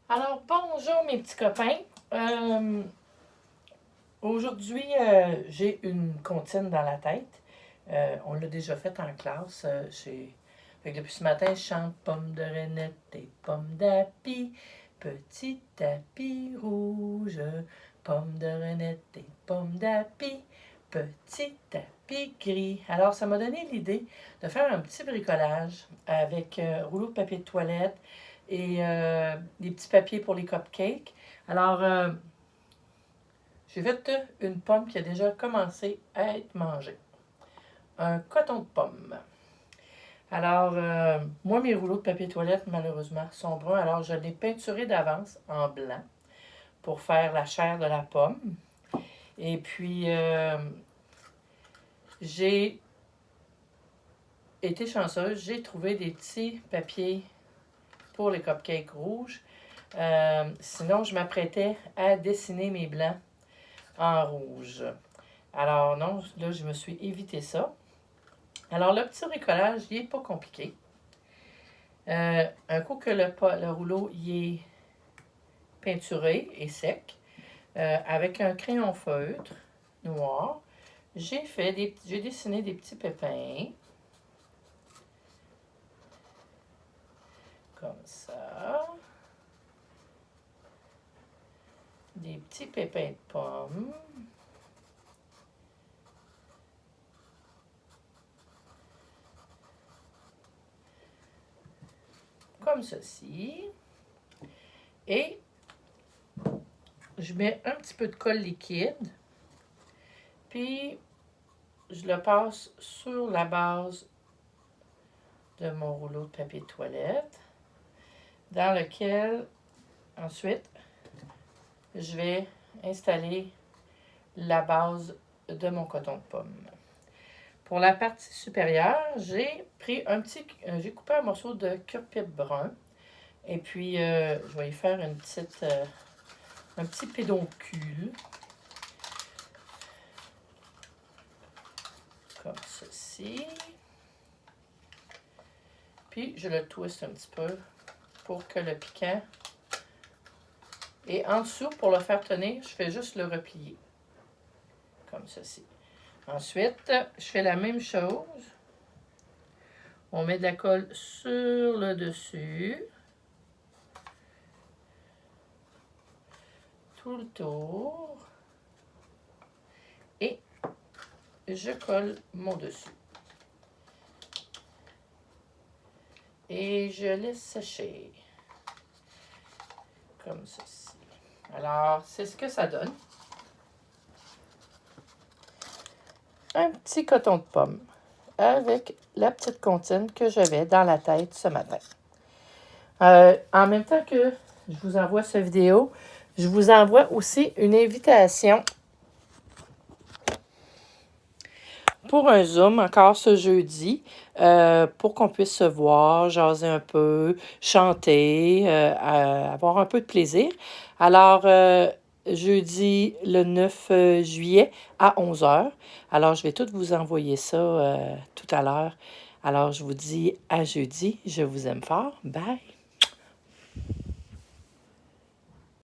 Alors, bonjour mes petits copains. Aujourd'hui, j'ai une comptine dans la tête. On l'a déjà fait en classe. Fait que depuis ce matin, je chante pomme de renette et pomme d'api, petit tapis rouge. Pomme de renette et pomme d'api, petit tapis gris. Alors, ça m'a donné l'idée de faire un petit bricolage avec rouleau de papier de toilette et des petits papiers pour les cupcakes. Alors, j'ai fait une pomme qui a déjà commencé à être mangée. Un coton de pomme. Alors, moi, mes rouleaux de papier toilette, malheureusement, sont bruns. Alors, je l'ai peinturé d'avance en blanc pour faire la chair de la pomme. Et puis, j'ai été chanceuse. J'ai trouvé des petits papiers pour les cupcakes rouges. Sinon, je m'apprêtais à dessiner mes blancs en rouge. Alors non, là, je me suis évité ça. Alors, le petit bricolage, il n'est pas compliqué. Un coup que le rouleau il est peinturé et sec, avec un crayon feutre noir, j'ai dessiné des petits pépins. Comme ça. Des petits pépins de pommes. Comme ceci. Et je mets un petit peu de colle liquide. Puis, je le passe sur la base de mon rouleau de papier de toilette, dans lequel, ensuite, je vais installer la base de mon coton de pomme. Pour la partie supérieure, j'ai coupé un morceau de cure-pipe brun. Et puis, je vais y faire un petit pédoncule. Comme ceci. Puis, je le twiste un petit peu pour que le piquant... Et en dessous, pour le faire tenir, je fais juste le replier. Comme ceci. Ensuite, je fais la même chose. On met de la colle sur le dessus. Tout le tour. Et je colle mon dessus. Et je laisse sécher. Comme ceci. Alors, c'est ce que ça donne. Un petit coton de pomme avec la petite comptine que j'avais dans la tête ce matin. En même temps que je vous envoie cette vidéo, je vous envoie aussi une invitation pour un Zoom encore ce jeudi, pour qu'on puisse se voir, jaser un peu, chanter, avoir un peu de plaisir. Alors, jeudi le 9 juillet à 11h. Alors, je vais tout vous envoyer ça tout à l'heure. Alors, je vous dis à jeudi. Je vous aime fort. Bye!